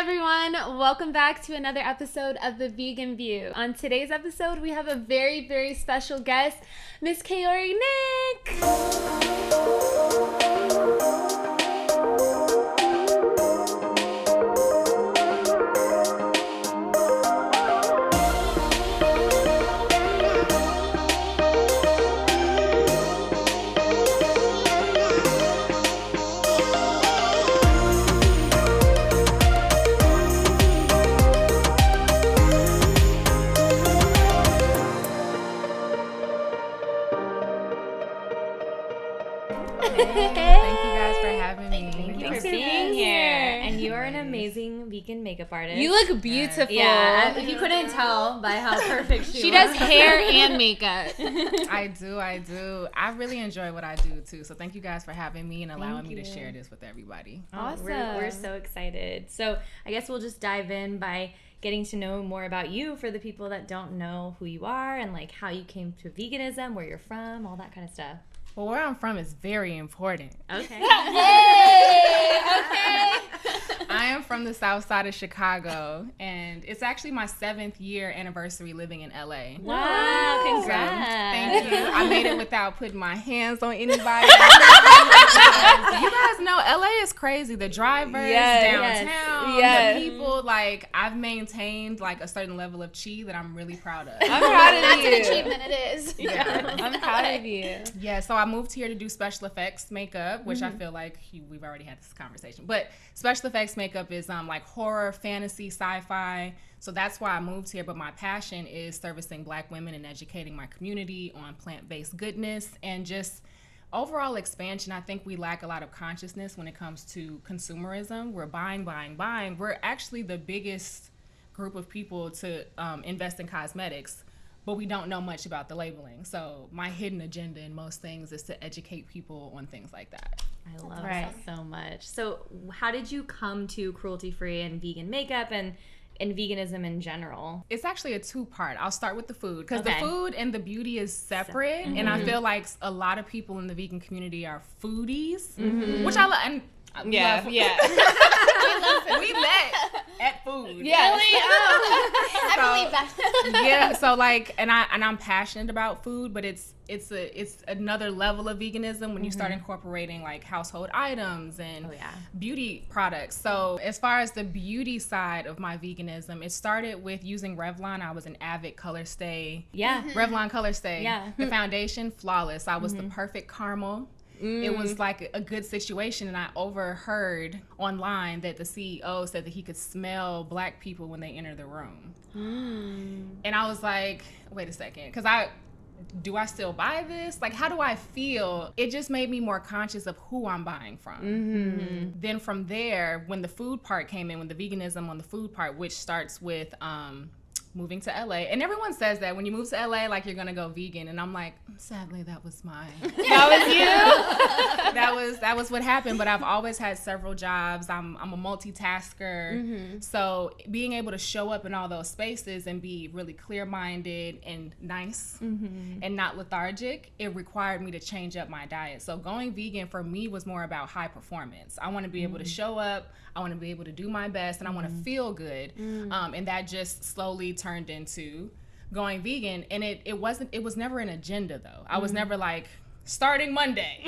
everyone, welcome back to another episode of The Vegan View. On today's episode, we have a very, very special guest, Miss Kaori Nik. Amazing vegan makeup artist. You look beautiful. Yeah, if you couldn't tell by how perfect she does hair and makeup. I do. I really enjoy what I do too. So thank you guys for having me and allowing me to share this with everybody. Awesome. We're so excited. So I guess we'll just dive in by getting to know more about you for the people that don't know who you are and like how you came to veganism, where you're from, all that kind of stuff. Well, where I'm from is very important. Okay. Yay! Okay. I am from the south side of Chicago, and it's actually my 7th year anniversary living in LA. Wow, congrats. Thank you. I made it without putting my hands on anybody. You guys know LA is crazy. The drivers, downtown, the people, like I've maintained like a certain level of chi that I'm really proud of. I'm proud of That's you. an achievement, it is. Yeah. I'm proud of you. Yeah, so I moved here to do special effects makeup, which I feel like we've already had this conversation. But special effects makeup is like horror, fantasy, sci-fi. So that's why I moved here. But my passion is servicing Black women and educating my community on plant-based goodness and just overall expansion. I think we lack a lot of consciousness when it comes to consumerism. We're buying. We're actually the biggest group of people to invest in cosmetics, but we don't know much about the labeling. So my hidden agenda in most things is to educate people on things like that. I love that so much. So how did you come to cruelty-free and vegan makeup and veganism in general? It's actually a 2-part. I'll start with the food because the food and the beauty is separate. And I feel like a lot of people in the vegan community are foodies, which I love. And Yeah. we met at food. Yeah. Really? I believe that. Yeah, so like, and I'm passionate about food, but it's another level of veganism when you start incorporating like household items and beauty products. So as far as the beauty side of my veganism, it started with using Revlon. I was an avid color stay. Revlon color stay. Yeah. The foundation, flawless. I was the perfect caramel. It was like a good situation, and I overheard online that the CEO said that he could smell Black people when they enter the room. And I was like, wait a second, because do I still buy this? Like, how do I feel? It just made me more conscious of who I'm buying from. Then from there, when the food part came in, when the veganism on the food part, which starts with moving to LA, and everyone says that when you move to LA, like you're gonna go vegan, and I'm like, sadly, that was That was you? that was what happened. But I've always had several jobs. I'm a multitasker, so being able to show up in all those spaces and be really clear-minded and nice and not lethargic, it required me to change up my diet. So going vegan for me was more about high performance. I want to be able to show up, I want to be able to do my best, and I want to feel good. And that just slowly turned into going vegan. And it was never an agenda though. I was never like, starting Monday,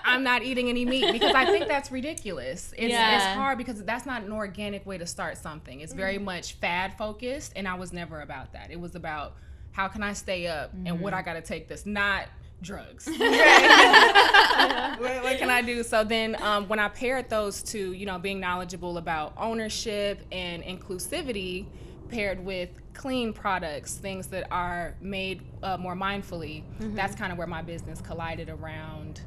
I'm not eating any meat, because I think that's ridiculous. It's hard because that's not an organic way to start something. It's very much fad focused, and I was never about that. It was about how can I stay up and what I got to take that's not drugs. What can I do? So then when I paired those two, being knowledgeable about ownership and inclusivity paired with clean products, things that are made more mindfully, that's kind of where my business collided around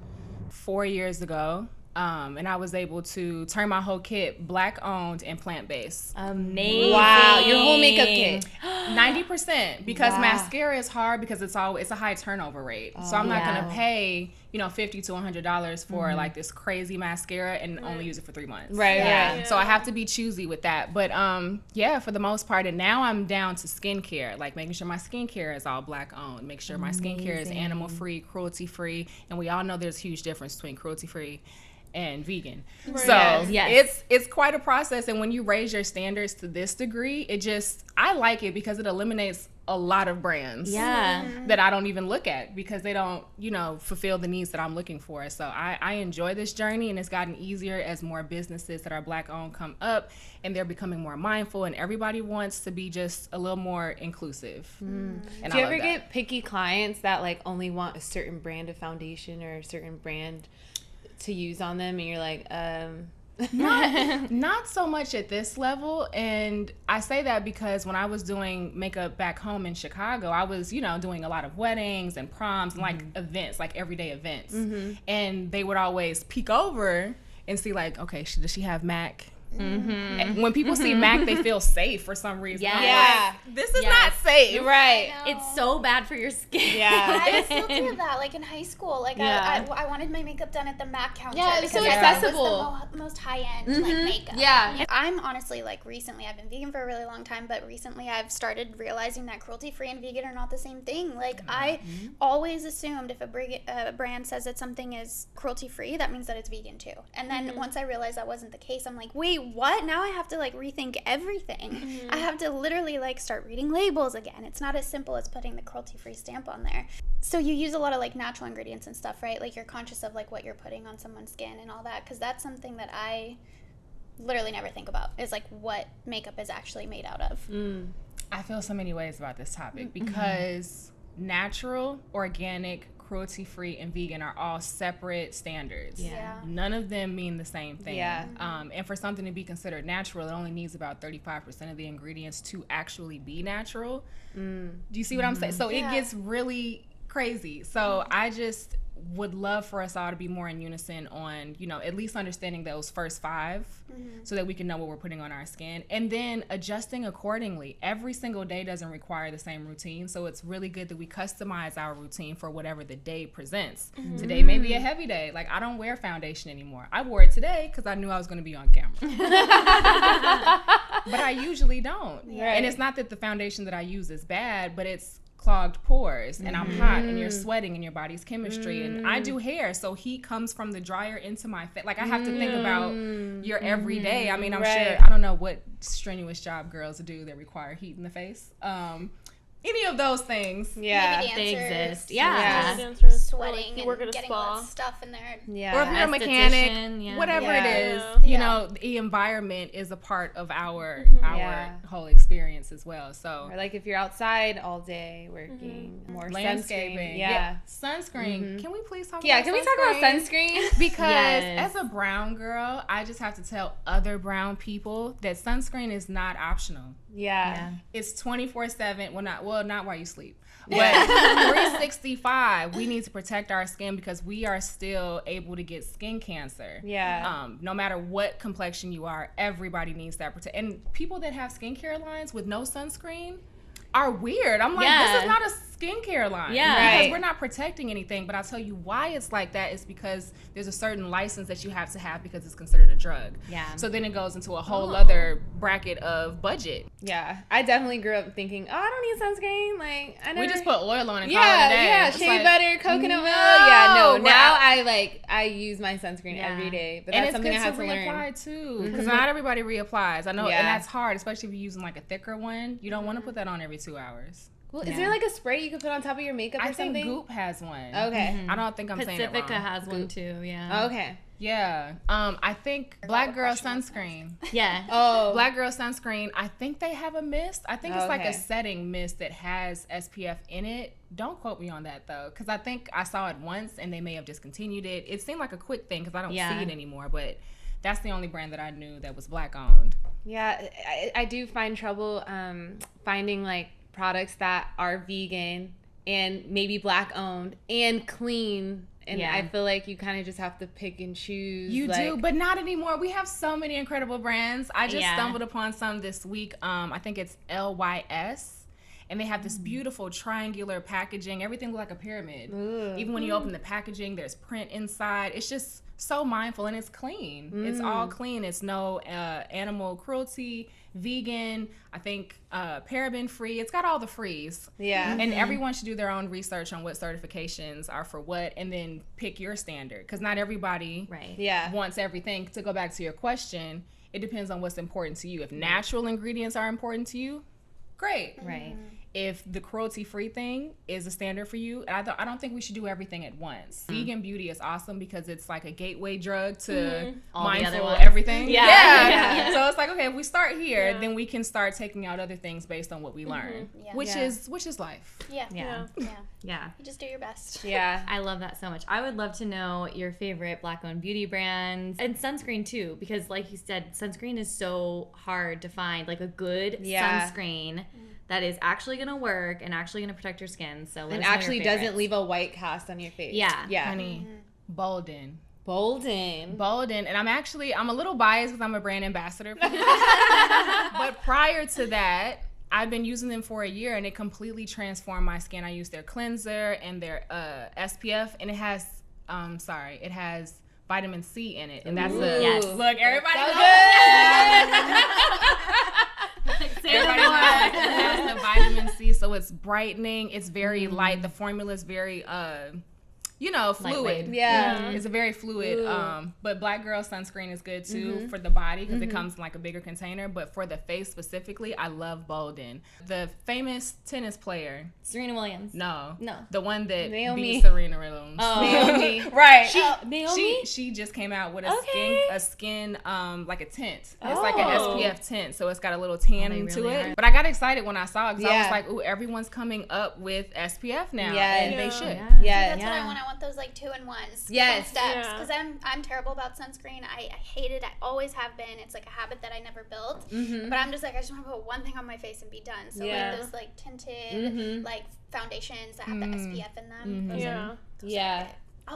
4 years ago. And I was able to turn my whole kit Black owned and plant-based. Amazing. Wow, your whole makeup kit. 90%, because mascara is hard because it's a high turnover rate. So I'm not gonna pay, $50 to $100 for like this crazy mascara and only use it for 3 months. Right. So I have to be choosy with that. But for the most part, and now I'm down to skincare, like making sure my skincare is all Black owned, make sure my skincare is animal free, cruelty free, and we all know there's a huge difference between cruelty free and vegan. Right. So Yes. it's quite a process, and when you raise your standards to this degree, I like it because it eliminates a lot of brands that I don't even look at because they don't, fulfill the needs that I'm looking for. So I enjoy this journey, and it's gotten easier as more businesses that are Black owned come up, and they're becoming more mindful, and everybody wants to be just a little more inclusive. And Do you ever get picky clients that like only want a certain brand of foundation or a certain brand to use on them, and you're like, Not so much at this level, and I say that because when I was doing makeup back home in Chicago, I was, doing a lot of weddings and proms and like events, like everyday events, and they would always peek over and see like, okay, does she have MAC? And when people see MAC, they feel safe for some reason. Yeah. Like, this is not safe. Right. It's so bad for your skin. Yeah. I still do that, like in high school. Like I wanted my makeup done at the MAC counter. Yeah, it's so because I thought accessible. it was the most high-end like makeup. Yeah. I'm honestly like recently, I've been vegan for a really long time, but recently I've started realizing that cruelty-free and vegan are not the same thing. Like I always assumed if a brand says that something is cruelty-free, that means that it's vegan too. And then once I realized that wasn't the case, I'm like, wait, what? Now I have to like rethink everything. I have to literally like start reading labels again. It's not as simple as putting the cruelty-free stamp on there. So you use a lot of like natural ingredients and stuff, right? Like you're conscious of like what you're putting on someone's skin and all that, because that's something that I literally never think about, is like what makeup is actually made out of. I feel so many ways about this topic because natural, organic, cruelty-free, and vegan are all separate standards. Yeah. None of them mean the same thing. Yeah. And for something to be considered natural, it only needs about 35% of the ingredients to actually be natural. Do you see what I'm saying? So it gets really crazy. So I just would love for us all to be more in unison on, at least understanding those first 5 so that we can know what we're putting on our skin, and then adjusting accordingly. Every single day doesn't require the same routine, so it's really good that we customize our routine for whatever the day presents. Today may be a heavy day. Like, I don't wear foundation anymore. I wore it today because I knew I was going to be on camera. But I usually don't. Right. And it's not that the foundation that I use is bad, but it's clogged pores, and I'm hot, and you're sweating, and your body's chemistry, and I do hair, so heat comes from the dryer into my face. Like, I have to think about your everyday. I mean, I'm sure, I don't know what strenuous job girls do that require heat in the face. Any of those things. Yeah. Maybe They dancers, exist. Yeah. Dancers, sweating you work at and a getting spa. all that stuff in there. Yeah. Or if you're a Esthetician, mechanic, whatever Yeah. it is, Yeah. the environment is a part of our Yeah. whole experience as well. So Or like if you're outside all day working, more landscaping, sunscreen. Yeah. sunscreen. Can we please talk? Yeah, about can we talk about sunscreen? sunscreen? Because Yes. as a brown girl, I just have to tell other brown people that sunscreen is not optional. Yeah. It's 24/7. Well, not while you sleep. But 365, we need to protect our skin because we are still able to get skin cancer. Yeah. No matter what complexion you are, everybody needs that protect. And people that have skincare lines with no sunscreen are weird. I'm like, this is not a skincare line. Yeah. Because Right. we're not protecting anything. But I'll tell you why it's like that is because there's a certain license that you have to have because it's considered a drug. Yeah. So then it goes into a whole other bracket of budget. Yeah. I definitely grew up thinking, oh, I don't need sunscreen. Like, I never. We just put oil on and call it a day. Yeah, It's shea like, butter, coconut oil. no, Yeah, no. we're Now out. I use my sunscreen Yeah. every day, but And that's it's something good I have to reapply learn. too, because not everybody reapplies. I know, Yeah. and that's hard, especially if you're using like a thicker one. You don't want to put that on every 2 hours. Well, is there like a spray you could put on top of your makeup I or think something? Goop has one. Okay. I don't think I'm saying it Pacifica wrong. has one too. Yeah. Okay. Yeah. I think Black Girl Sunscreen. Yeah. Oh. Black Girl Sunscreen, I think they have a mist. I think it's like Okay. a setting mist that has SPF in it. Don't quote me on that though, because I think I saw it once and they may have discontinued it. It seemed like a quick thing because I don't Yeah. see it anymore, but that's the only brand that I knew that was Black owned. Yeah, I do find trouble finding like products that are vegan and maybe Black owned and clean. And Yeah. I feel like you kind of just have to pick and choose. You like, do, but not anymore. We have so many incredible brands. I just Yeah. stumbled upon some this week. I think it's LYS. and they have this beautiful triangular packaging. Everything looks like a pyramid. Even when you open the packaging, there's print inside. It's just so mindful, and it's clean. It's all clean. It's no animal cruelty, vegan, I think paraben free. It's got all the frees. Yeah. And everyone should do their own research on what certifications are for what, and then pick your standard, because not everybody wants everything. To go back to your question, it depends on what's important to you. If natural ingredients are important to you, great. Right. If the cruelty-free thing is a standard for you, I don't think we should do everything at once. Vegan beauty is awesome because it's like a gateway drug to mindful everything. Yeah. So it's like, okay, if we start here, then we can start taking out other things based on what we learn, which is life. Yeah. You just do your best. Yeah. I love that so much. I would love to know your favorite Black-owned beauty brands and sunscreen too, because like you said, sunscreen is so hard to find, like a good sunscreen that is actually going to work and actually going to protect your skin. So let us know actually your doesn't favorites. leave a white cast on your face. Yeah. Honey, Bolden. Bolden. And I'm a little biased because I'm a brand ambassador for them. But prior to that, I've been using them for a year, and it completely transformed my skin. I use their cleanser and their SPF, and it has vitamin C in it, and that's look, everybody knows. Everybody knows it has the vitamin C, so it's brightening. It's very light. The formula is very fluid. Lightweight. Yeah. It's a very fluid. But Black Girl sunscreen is good too for the body because it comes in like a bigger container. But for the face specifically, I love Bolden. The famous tennis player. Serena Williams. No. No. The one that Naomi. beat Serena Williams. Oh. Naomi. Right. Naomi? She just came out with a skin like a tint. It's like an SPF tint, so it's got a little tan to really it. are. But I got excited when I saw it because I was like, ooh, everyone's coming up with SPF now. And they should. That's what I want. I want those like 2-in-1s. Yes. Steps. Because I'm terrible about sunscreen. I hate it. I always have been. It's like a habit that I never built. But I'm just like, I just want to put one thing on my face and be done. So like those like tinted like foundations that have the SPF in them. Those are good.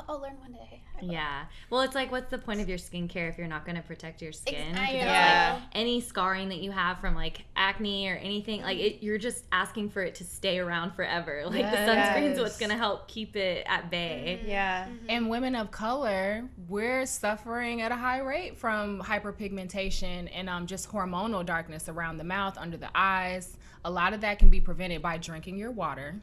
I'll learn one day. Yeah. Well, it's like, what's the point of your skincare if you're not going to protect your skin? I know. Like, any scarring that you have from like acne or anything, like you're just asking for it to stay around forever. Like the sunscreen's what's going to help keep it at bay. Yeah. And women of color, we're suffering at a high rate from hyperpigmentation and just hormonal darkness around the mouth, under the eyes. A lot of that can be prevented by drinking your water.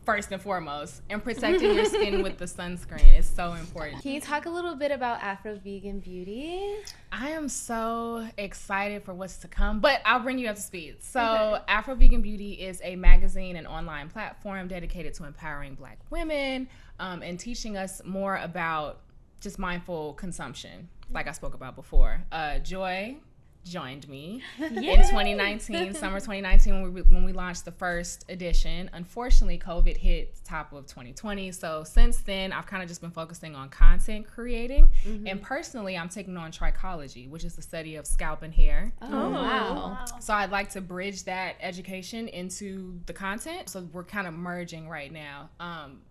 First and foremost, and protecting your skin with the sunscreen is so important. Can you talk a little bit about Afro-vegan beauty? I am so excited for what's to come, but I'll bring you up to speed. So Afro-Vegan Beauty is a magazine and online platform dedicated to empowering Black women and teaching us more about just mindful consumption, like I spoke about before. Joy joined me in 2019, summer 2019, when we launched the first edition. Unfortunately, COVID hit top of 2020. So since then, I've kind of just been focusing on content creating. And personally, I'm taking on trichology, which is the study of scalp and hair. Oh, wow. So I'd like to bridge that education into the content. So we're kind of merging right now.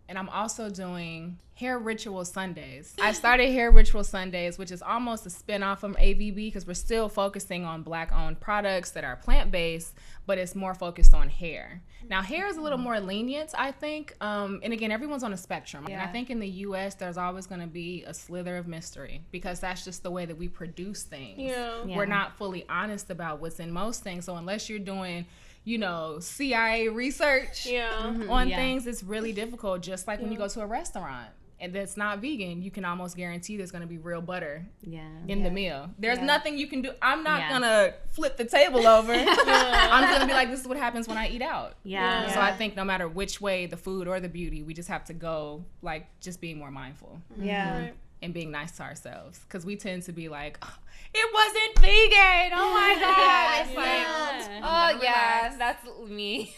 And I'm also doing Hair Ritual Sundays. I started Hair Ritual Sundays, which is almost a spinoff from AVB because we're still focusing on Black-owned products that are plant-based, but it's more focused on hair. Now, hair is a little more lenient, I think. And again, everyone's on a spectrum. And I think in the U.S., there's always going to be a slither of mystery because that's just the way that we produce things. We're not fully honest about what's in most things. So unless you're doing CIA research on things, it's really difficult. Just like when you go to a restaurant and that's not vegan, you can almost guarantee there's going to be real butter in the meal. There's nothing you can do. I'm not going to flip the table over. I'm going to be like, this is what happens when I eat out. So I think no matter which way, the food or the beauty, we just have to go like just being more mindful. And being nice to ourselves, because we tend to be like, oh, it wasn't vegan. Oh my god! That's me.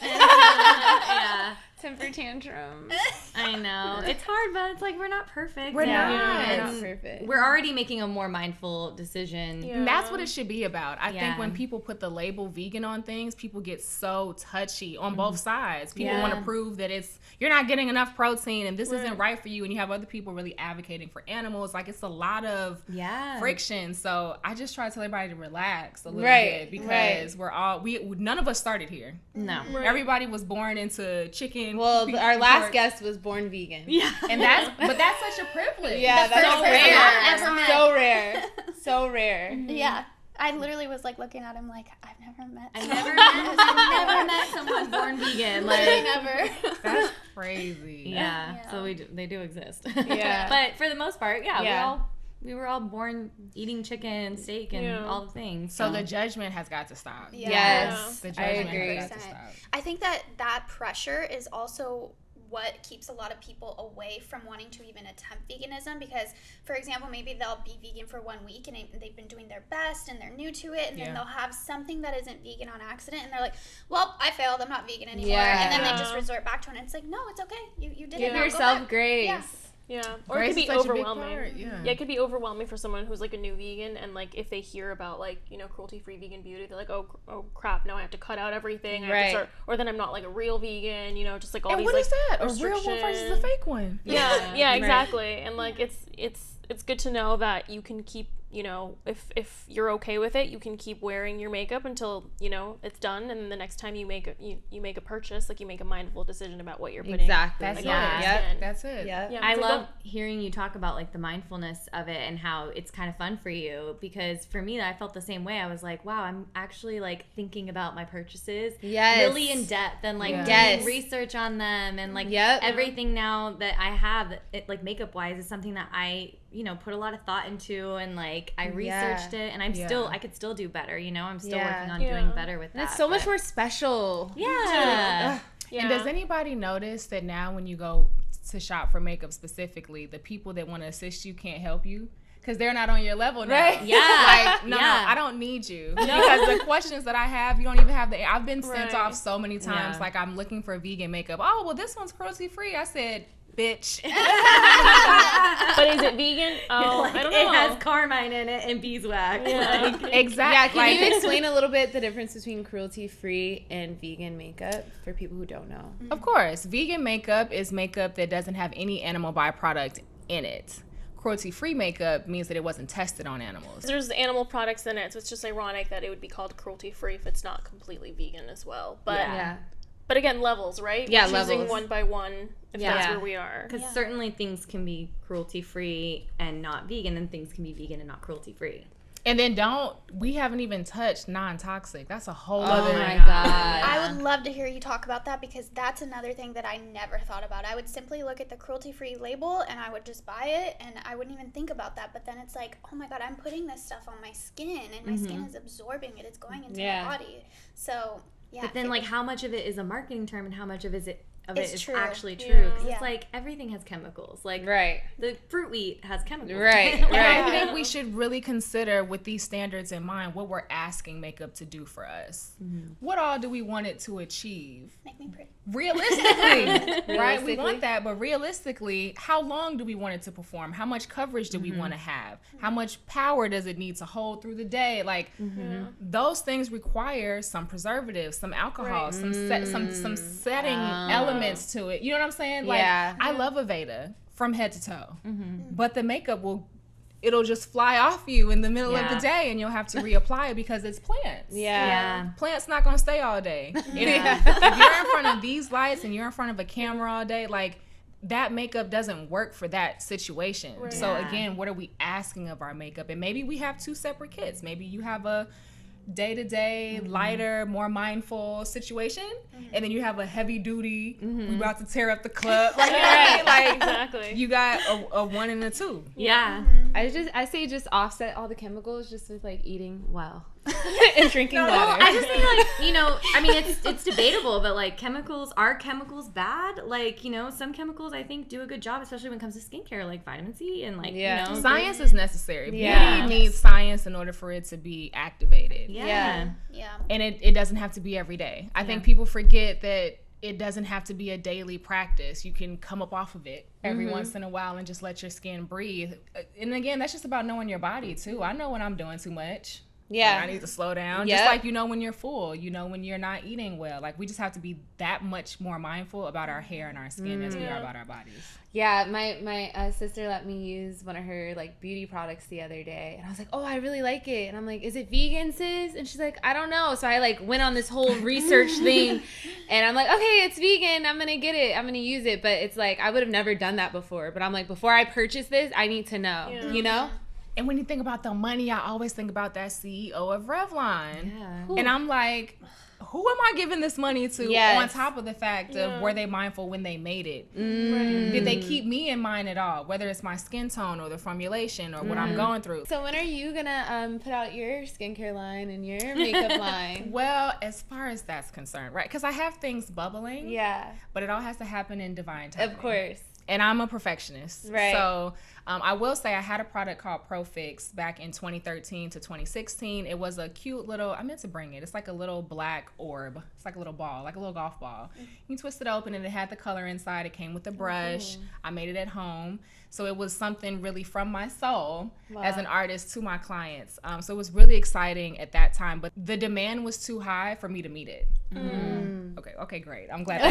Temper tantrum. I know. It's hard, but it's like we're not perfect. We're not. We're not perfect. We're already making a more mindful decision. Yeah. And that's what it should be about. I think Yeah. when people put the label vegan on things, people get so touchy on both sides. People want to prove that you're not getting enough protein and this isn't right for you, and you have other people really advocating for animals. Like, it's a lot of friction. So I just try to tell everybody to relax a little bit, because none of us started here. No. Everybody was born into chicken. Well, our last guest was born vegan. Yeah. And that's such a privilege. Yeah, that's first so person rare. I've ever met. So rare. So rare. Yeah. I literally was like looking at him like, I've never met someone born vegan. Literally Like, never. That's crazy. yeah. So they do exist. Yeah. But for the most part, we were all born eating chicken, steak, and all the things. So the judgment has got to stop. Yeah. Yes, The I judgment agree. has got to stop. I think that pressure is also what keeps a lot of people away from wanting to even attempt veganism, because, for example, maybe they'll be vegan for 1 week and they've been doing their best and they're new to it, and then they'll have something that isn't vegan on accident, and they're like, well, I failed, I'm not vegan anymore, and then they just resort back to it, and it's like, no, it's okay, you did it. Give now, go yourself back. grace. Yeah. Yeah, or Grace it could is be such a big overwhelming. part, yeah. It could be overwhelming for someone who's like a new vegan, and like if they hear about like, you know, cruelty-free vegan beauty, they're like, oh crap, now I have to cut out everything. I have to start, or then I'm not like a real vegan, you know, just like all And these what like is that? A real one versus a fake one. Yeah, exactly. And like it's good to know that you can keep, you know, if you're okay with it, you can keep wearing your makeup until, you know, it's done, and the next time you make a purchase, like you make a mindful decision about what you're putting. Exactly. That's it. That's it. Yeah. Yeah, I it's like, love hearing you talk about like the mindfulness of it and how it's kind of fun for you, because for me, I felt the same way. I was like, wow, I'm actually like thinking about my purchases really in depth and like doing research on them, and like everything now that I have, like makeup wise, is something that I, you know, put a lot of thought into, and like I researched it, and I could still do better, you know, I'm still working on doing better with that. And it's so much more special. Yeah. And does anybody notice that now when you go to shop for makeup specifically, the people that want to assist you can't help you? Because they're not on your level now. Right. Yeah. Like, no, I don't need you. Because the questions that I have, you don't even have I've been sent off so many times. Like, I'm looking for vegan makeup. Oh, well, this one's cruelty-free. I said, bitch. but is it vegan? Oh, like, I don't know. It has carmine in it and beeswax. Yeah. Like, Exactly. Yeah, can you explain a little bit the difference between cruelty-free and vegan makeup for people who don't know? Of course. Vegan makeup is makeup that doesn't have any animal byproduct in it. Cruelty-free makeup means that it wasn't tested on animals. There's animal products in it, so it's just ironic that it would be called cruelty-free if it's not completely vegan as well. But but again, levels, right? Yeah, We're choosing levels. one by one if that's where we are. Because certainly things can be cruelty-free and not vegan, and things can be vegan and not cruelty-free. And then we haven't even touched non-toxic. That's a whole Oh other. my God. I would love to hear you talk about that, because that's another thing that I never thought about. I would simply look at the cruelty-free label and I would just buy it, and I wouldn't even think about that. But then it's like, oh my God, I'm putting this stuff on my skin, and my skin is absorbing it. It's going into my body. So, yeah. But then, like, how much of it is a marketing term and how much of it is true. actually true? Because Yeah. it's like everything has chemicals. Like, Right. the fruit we eat has chemicals. Right. But Right. I think we should really consider, with these standards in mind, what we're asking makeup to do for us. What all do we want it to achieve? Make me pretty. Realistically, right? We want that, but realistically, how long do we want it to perform? How much coverage do we want to have? How much power does it need to hold through the day? Like, those things require some preservatives, some alcohol, some setting elements to it. You know what I'm saying? Like, I love Aveda from head to toe, but the makeup it'll just fly off you in the middle of the day, and you'll have to reapply it because it's plants. Yeah. Plants not gonna stay all day. If you're in front of these lights and you're in front of a camera all day, like, that makeup doesn't work for that situation. Right. So again, what are we asking of our makeup? And maybe we have two separate kits. Maybe you have a day-to-day, lighter, more mindful situation, and then you have a heavy-duty, we about to tear up the club. Like, you know what I mean? Like, Exactly. you got a 1 and a 2. Yeah. I say just offset all the chemicals just with like eating well and drinking water. I just think, like, you know, I mean, it's debatable, but like, are chemicals bad? Like, you know, some chemicals I think do a good job, especially when it comes to skincare, like vitamin C and like, you know, science is necessary. Yeah. Beauty needs science in order for it to be activated. Yeah. And it doesn't have to be every day. I think people forget that it doesn't have to be a daily practice. You can come up off of it every once in a while and just let your skin breathe. And again, that's just about knowing your body too. I know when I'm doing too much. Yeah. I need to slow down. Yep. Just like, you know, when you're full, you know, when you're not eating well. Like, we just have to be that much more mindful about our hair and our skin as we are about our bodies. Yeah, my sister let me use one of her like beauty products the other day, and I was like, oh, I really like it. And I'm like, is it vegan, sis? And she's like, I don't know. So I like went on this whole research thing, and I'm like, okay, it's vegan. I'm gonna get it. I'm gonna use it. But it's like, I would have never done that before. But I'm like, before I purchase this, I need to know, you know? And when you think about the money, I always think about that CEO of Revlon. Yeah. And I'm like, who am I giving this money to on top of the fact of were they mindful when they made it? Did they keep me in mind at all, whether it's my skin tone or the formulation or what I'm going through? So when are you gonna put out your skincare line and your makeup line? Well, as far as that's concerned, right? Because I have things bubbling. Yeah. But it all has to happen in divine timing. Of course. And I'm a perfectionist. Right. So I will say I had a product called ProFix back in 2013 to 2016. It was a cute little, I meant to bring it. It's like a little black orb. It's like a little ball, like a little golf ball. You twist it open and it had the color inside. It came with a brush. I made it at home. So it was something really from my soul as an artist to my clients. So it was really exciting at that time. But the demand was too high for me to meet it. Okay, great. I'm glad.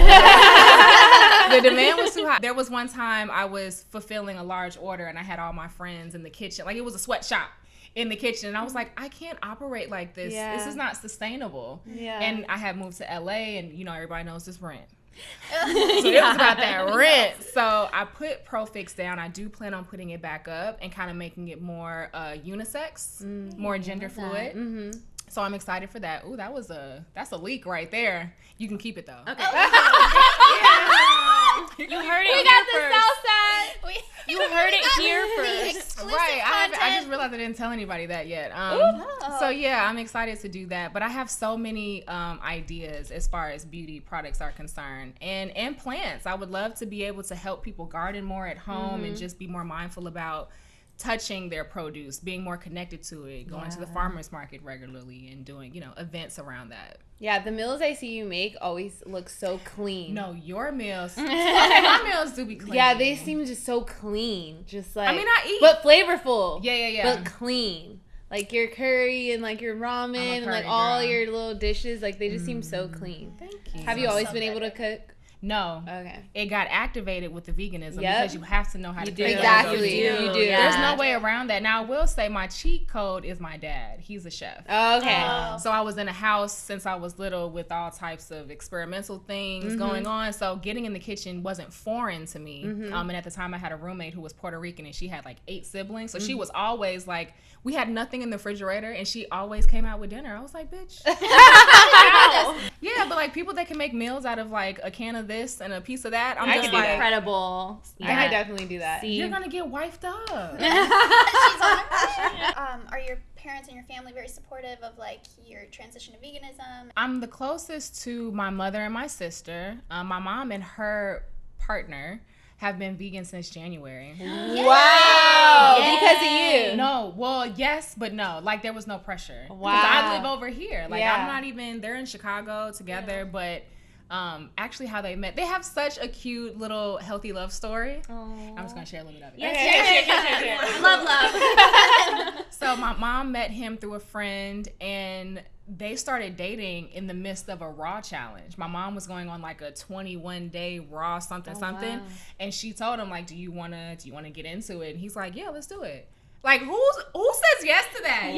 The demand was too high. There was one time I was fulfilling a large order and I had all my friends in the kitchen. Like, it was a sweatshop in the kitchen. And I was like, I can't operate like this. Yeah. This is not sustainable. Yeah. And I had moved to LA and, you know, everybody knows this rent. So it was about that rent. So I put ProFix down. I do plan on putting it back up and kind of making it more unisex, more gender fluid. So I'm excited for that. Ooh, that's a leak right there. You can keep it though. Okay. You heard it We here got the first. south side. You heard it here first. Right. I just realized I didn't tell anybody that yet. So yeah, I'm excited to do that. But I have so many ideas as far as beauty products are concerned, and plants. I would love to be able to help people garden more at home and just be more mindful about touching their produce, being more connected to it, going to the farmer's market regularly and doing, you know, events around that. Yeah, the meals I see you make always look so clean. No, your meals. Okay, my meals do be clean. Yeah, they seem just so clean. Just like, I mean, I eat. but flavorful. Yeah. But clean. Like your curry and like your ramen and like curry all girl. your little dishes, like they just seem so clean. Thank you. Have you always been able to cook? No. Okay. It got activated with the veganism Yep. because you have to know how to cook. Exactly. You do. You do. Yeah. There's no way around that. Now, I will say my cheat code is my dad. He's a chef. Oh, okay. So I was in a house since I was little with all types of experimental things going on. So getting in the kitchen wasn't foreign to me. And at the time I had a roommate who was Puerto Rican and she had like 8 siblings. So she was always like, we had nothing in the refrigerator and she always came out with dinner. I was like, bitch. Yeah, but like people that can make meals out of like a can of this and a piece of that, I'm I just could do like, that. Incredible. I could definitely do that. you're gonna get wifed up. Are your parents and your family very supportive of like your transition to veganism? I'm the closest to my mother and my sister. My mom and her partner have been vegan since January. Wow. Because of you. No, well, yes, but no. Like, there was no pressure. 'Cause Wow. I live over here. Like, Yeah. I'm not even, they're in Chicago together, but actually how they met, they have such a cute little healthy love story. I'm just going to share a little bit of it. Yes. Love. So my mom met him through a friend, and they started dating in the midst of a raw challenge. My mom was going on like a 21-day raw something, wow. and she told him like, do you wanna get into it? And he's like, yeah, let's do it. Like, who says yes to that?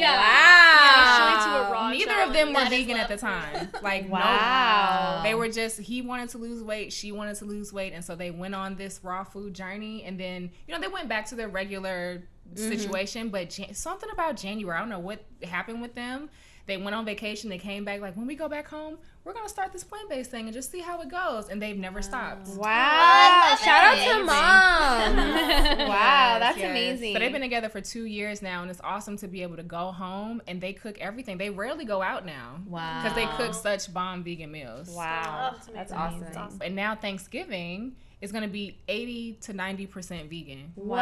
Wow. Neither of them were vegan at the time. Like, Wow. no. They were just, he wanted to lose weight, she wanted to lose weight, and so they went on this raw food journey, and then, you know, they went back to their regular situation, but something about January, I don't know what happened with them. They went on vacation, they came back, like, when we go back home, we're going to start this plant-based thing and just see how it goes, and they've never stopped. Wow. Shout out to Amazing. mom. Wow, that's Yes. amazing. So they've been together for 2 years now, and it's awesome to be able to go home and they cook everything. They rarely go out now. Wow. Because they cook such bomb vegan meals. Wow. Oh, That's amazing. awesome. And now Thanksgiving is going to be 80 to 90% vegan. Wow.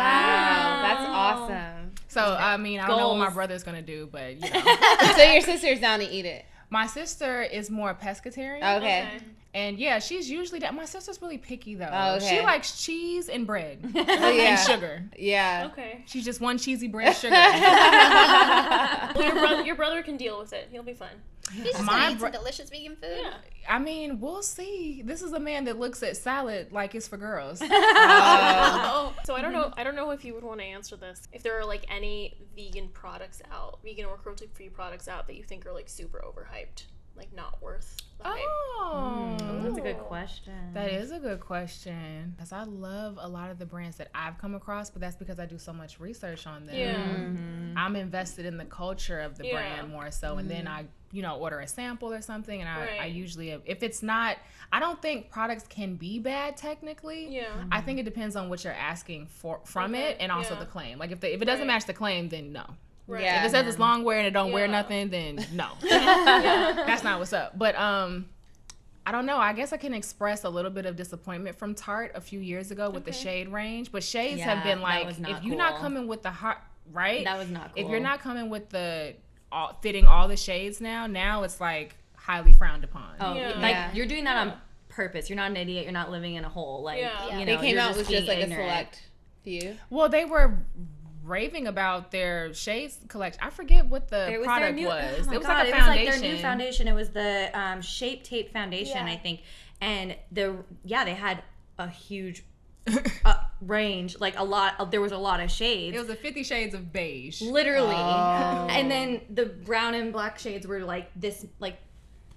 That's awesome. So, I mean, I don't know what my Goals. brother's going to do, but, you know. So your sister's down to eat it. My sister is more pescatarian. Okay. And yeah, she's usually that. My sister's really picky though. Oh, okay. She likes cheese and bread Oh, yeah. and sugar. Yeah. Okay. She's just one cheesy bread, sugar. Well, your brother can deal with it. He'll be fine. He's just gonna eat some delicious vegan food. Yeah. I mean, we'll see. This is a man that looks at salad like it's for girls. So I don't know if you would want to answer this. If there are like any vegan products out, vegan or cruelty-free products out that you think are like super overhyped, like not worth the hype. Oh, That's a good question. That is a good question. Because I love a lot of the brands that I've come across, but that's because I do so much research on them. Yeah. I'm invested in the culture of the brand more so, and then I, order a sample or something, and I usually, if it's not, I don't think products can be bad technically. Yeah. I think it depends on what you're asking from it, and also the claim. Like if it doesn't match the claim, then no. Right. Yeah. If it says it's long wear and it don't wear nothing, then no. That's not what's up. But I don't know. I guess I can express a little bit of disappointment from Tarte a few years ago with the shade range. But shades have been like, if you're not coming with the hot, right? That was not cool. If you're not coming with the fitting all the shades now it's like highly frowned upon. Oh, like you're doing that on purpose. You're not an idiot. You're not living in a hole. Like, you know, they came you're out with just like being a select few. Well, they were raving about their shades collection. I forget what the product was. Oh it was God, like a foundation. It was like their new foundation. It was the Shape Tape foundation, I think. And they had a huge range, like there was a lot of shades. It was a 50 Shades of Beige. Literally. And then the brown and black shades were like this, like,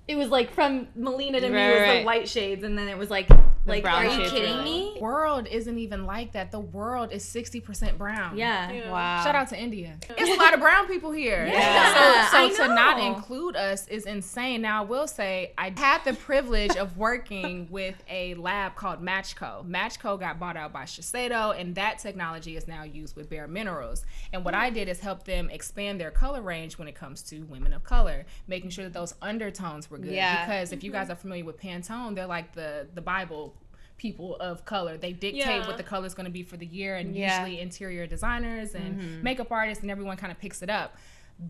it was like from Malina to me was the white shades, and then it was like brown are you shades kidding were me? The world isn't even like that. The world is 60% brown. Yeah. Wow. Shout out to India. It's a lot of brown people here. Yeah. So I to not know. include us is insane. Now I will say I had the privilege of working with a lab called Matchco. Matchco got bought out by Shiseido, and that technology is now used with Bare Minerals. And what I did is help them expand their color range when it comes to women of color, making sure that those undertones were good. Yeah. Because if you guys are familiar with Pantone, they're like the Bible people of color. They dictate what the color is going to be for the year, and usually interior designers and makeup artists and everyone kind of picks it up.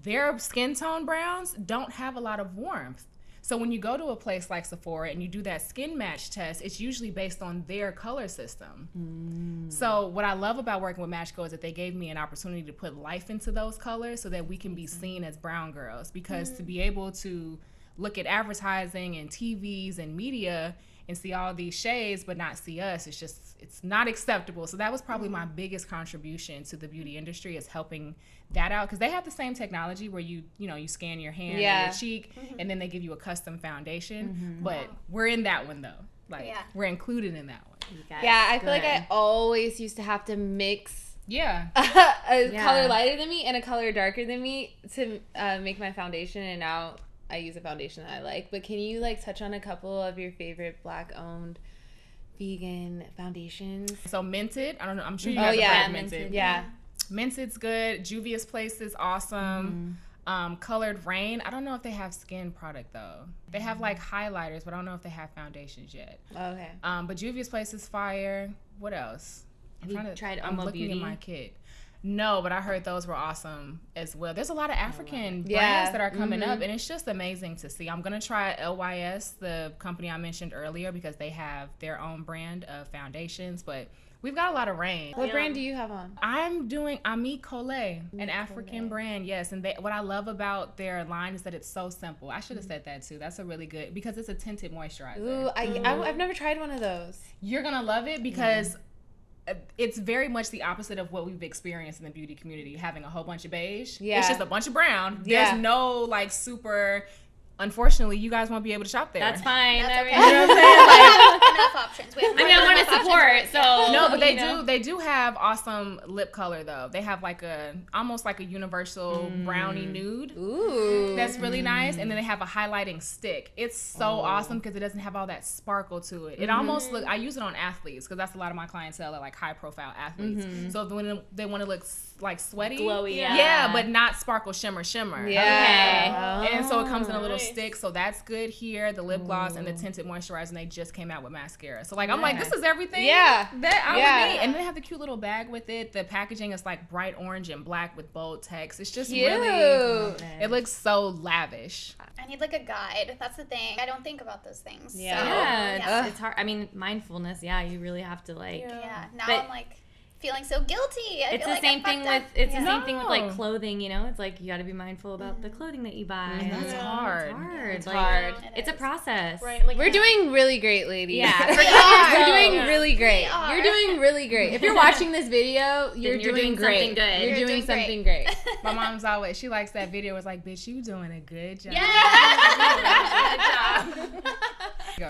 Their skin tone browns don't have a lot of warmth. So when you go to a place like Sephora and you do that skin match test, it's usually based on their color system. So what I love about working with Matchco is that they gave me an opportunity to put life into those colors so that we can be seen as brown girls. Because to be able to look at advertising and TVs and media and see all these shades but not see us, it's not acceptable. So that was probably my biggest contribution to the beauty industry, is helping that out, because they have the same technology where you scan your hand or your cheek and then they give you a custom foundation. But we're in that one though. Like we're included in that one. I feel like I always used to have to mix a color lighter than me and a color darker than me to make my foundation, and now I use a foundation that I like. But can you like touch on a couple of your favorite Black-owned vegan foundations? So Mented, I don't know, I'm sure you guys have heard of Mented. Yeah. Mented's good. Juvia's Place is awesome. Colored Rain, I don't know if they have skin product though. They have like highlighters, but I don't know if they have foundations yet. Okay. But Juvia's Place is fire. What else? I'm looking Beauty? in my kit. No, but I heard those were awesome as well. There's a lot of African brands that are coming up, and it's just amazing to see. I'm going to try LYS, the company I mentioned earlier, because they have their own brand of foundations, but we've got a lot of range. What brand do you have on? I'm doing Ami Cole, an African brand, yes. And what I love about their line is that it's so simple. I should have said that too. That's a really good, because it's a tinted moisturizer. Ooh, I've never tried one of those. You're going to love it because it's very much the opposite of what we've experienced in the beauty community, having a whole bunch of beige. Yeah. It's just a bunch of brown. There's no like super, unfortunately, you guys won't be able to shop there. That's fine. That's okay. You know what I'm saying? Like, Enough options. We have I want to support, so No, but they do have awesome lip color though. They have like almost like a universal brownie nude. Ooh. That's really nice. And then they have a highlighting stick. It's so awesome because it doesn't have all that sparkle to it. It almost I use it on athletes because that's a lot of my clientele are like high profile athletes. So when they want to look like sweaty, glowy, but not sparkle shimmer. Yeah. And so it comes in a little stick, so that's good here. The lip gloss and the tinted moisturizer, and they just came out with mascara. So like I'm like, this is everything that I would need. And they have the cute little bag with it. The packaging is like bright orange and black with bold text. It's just really, it looks so lavish. I need like a guide. That's the thing. I don't think about those things. It's hard. I mean, mindfulness. Yeah, you really have to like. Now I'm like feeling so guilty. It's the same thing with the same thing with like clothing. You know, it's like you got to be mindful about the clothing that you buy. That's hard. It's like, hard. It's a process. Right. Like, we're doing really great, ladies. Yeah. We're doing really great. You're doing really great. If you're watching this video, you're doing great. Something good. You're doing something great. My mom's always, she likes that video. It's like, bitch, you doing a good job.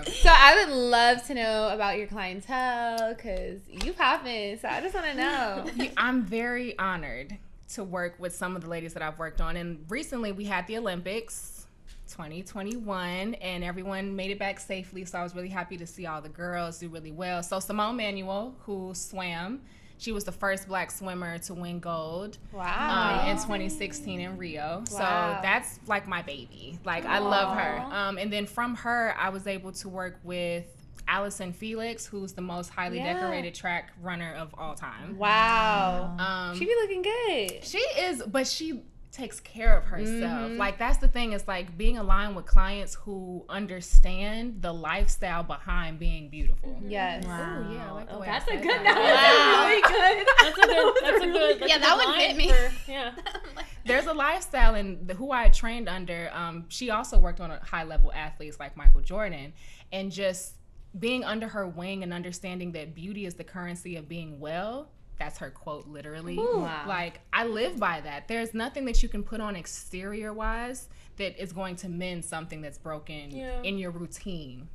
So I would love to know about your clientele because you poppin'. So I just want to know. I'm very honored to work with some of the ladies that I've worked on. And recently we had the Olympics 2021 and everyone made it back safely. So I was really happy to see all the girls do really well. So Simone Manuel, who swam, she was the first Black swimmer to win gold in 2016 in Rio. So that's like my baby. Like I love her. And then from her, I was able to work with Allison Felix, who's the most highly decorated track runner of all time. Wow. She be looking good. She is, but she takes care of herself. Like that's the thing, is like being aligned with clients who understand the lifestyle behind being beautiful. Yes. Wow. Ooh, yeah, I like the way That's I a said good. that. That was really good. That's a good. Yeah, that one hit me. Yeah. There's a lifestyle, and who I trained under, she also worked on high level athletes like Michael Jordan, and just being under her wing and understanding that beauty is the currency of being well. That's her quote, literally. Wow. Like, I live by that. There's nothing that you can put on exterior wise that is going to mend something that's broken in your routine.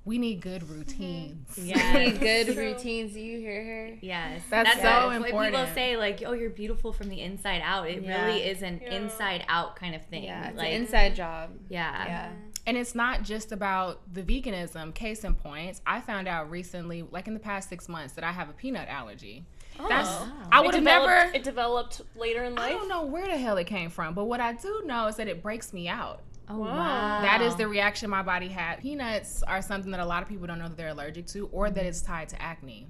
We need good routines. Yeah, we need good routines. Do you hear her? Yes, that's so important. When people say like, "Oh, you're beautiful from the inside out," it really is an inside out kind of thing. Yeah, it's like an inside job. Yeah. And it's not just about the veganism. Case in point, I found out recently, like in the past 6 months, that I have a peanut allergy. I would have never. It developed later in life. I don't know where the hell it came from, but what I do know is that it breaks me out. Oh, wow. That is the reaction my body had. Peanuts are something that a lot of people don't know that they're allergic to, or that it's tied to acne.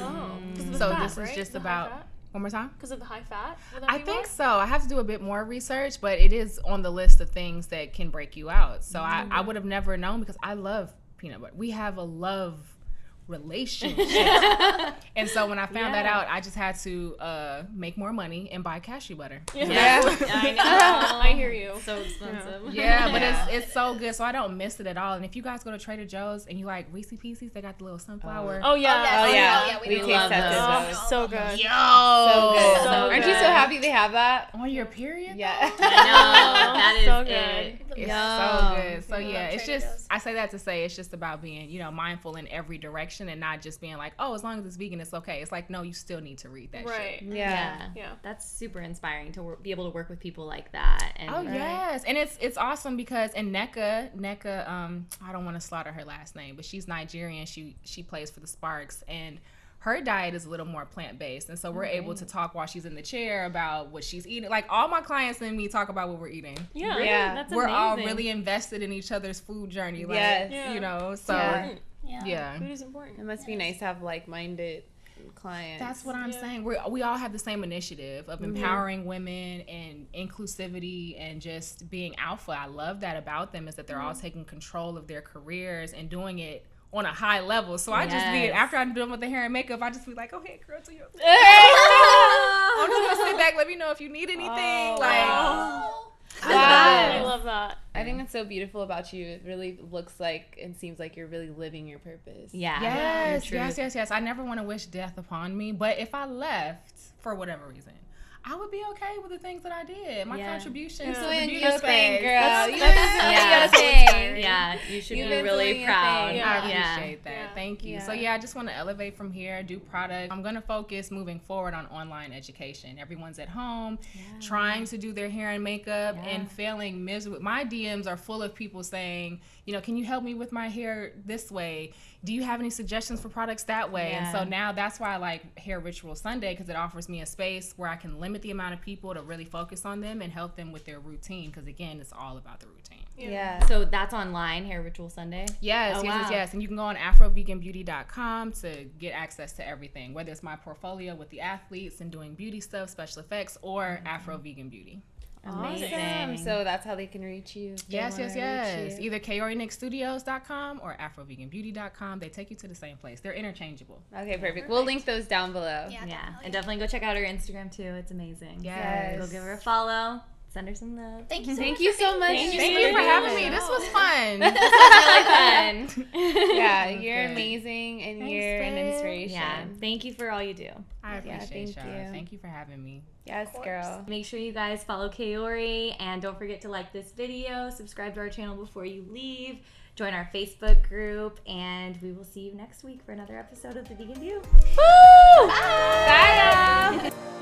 Oh, so this is just about. One more time? Because of the high fat? I think so. I have to do a bit more research, but it is on the list of things that can break you out. So I would have never known, because I love peanut butter. We have a love relationship. And so when I found that out, I just had to make more money and buy cashew butter. Yeah. I know. I hear you. So expensive. Yeah, but it's so good, so I don't miss it at all. And if you guys go to Trader Joe's and you like Reese Pieces, they got the little sunflower. Oh yeah. We love those. Oh, so good. Yo, so good. So Aren't you so happy they have that? on your period? Yeah. I know. That is So good. It's Yum. so good. So yeah, it's Trader just, Joe's. I say that to say it's just about being, mindful in every direction and not just being like, oh, as long as it's vegan, it's okay. It's like, no, you still need to read that Right. shit. Yeah. That's super inspiring to be able to work with people like that. And Oh yes, and it's awesome because Nneka, I don't want to slaughter her last name, but she's Nigerian. She plays for the Sparks, and her diet is a little more plant-based, and so we're able to talk while she's in the chair about what she's eating. Like, all my clients and me talk about what we're eating. Yeah. Yeah. That's We're all amazing. really invested in each other's food journey. Like, Yes. so Important. yeah. Food is important. It must be nice to have like-minded clients. That's what I'm saying. We all have the same initiative of empowering women and inclusivity and just being alpha. I love that about them, is that they're all taking control of their careers and doing it on a high level. So I just be, after I'm done with the hair and makeup, I just be like, okay, girl, do your thing. I'm just gonna sit back, let me know if you need anything. I love that. I think that's so beautiful about you. It really looks like and seems like you're really living your purpose. Yeah. Yes. I never want to wish death upon me, but if I left for whatever reason, I would be okay with the things that I did. My contributions to the Doing beauty your thing, space. girl. You Yeah. your thing. Yeah, you should You've be been really doing your proud. thing. I appreciate that. Yeah. Thank you. Yeah. So I just want to elevate from here, do product. I'm going to focus moving forward on online education. Everyone's at home trying to do their hair and makeup and failing miserably. My DMs are full of people saying, can you help me with my hair this way? Do you have any suggestions for products that way? And so now that's why I like Hair Ritual Sunday, because it offers me a space where I can limit the amount of people to really focus on them and help them with their routine, because again, it's all about the routine. Yeah. So that's online, Hair Ritual Sunday? Yes, Oh, yes, wow. yes, yes. And you can go on Afro-veganbeauty.com to get access to everything, whether it's my portfolio with the athletes and doing beauty stuff, special effects, or Afro-vegan beauty. Amazing. Awesome. So that's how they can reach you. if they Yes, yes, wanna yes. reach you. Either KaoriNikStudios.com or AfroVeganBeauty.com. They take you to the same place. They're interchangeable. Okay, perfect. We'll link those down below. Yeah, Yeah, definitely. and definitely go check out her Instagram too. It's amazing. Yes. Go give her a follow. Send her some love. Thank you so Thank much you for so being much. here. Thank you for having me. This was fun. Really fun. Yeah, you're good. amazing and Thanks, you're an babe. inspiration. Yeah, thank you for all you do. I Yeah, appreciate thank y'all. you. Thank you for having me. Yes, course. girl. Make sure you guys follow Kaori and don't forget to like this video, subscribe to our channel before you leave, join our Facebook group, and we will see you next week for another episode of The Vegan View. Bye, y'all.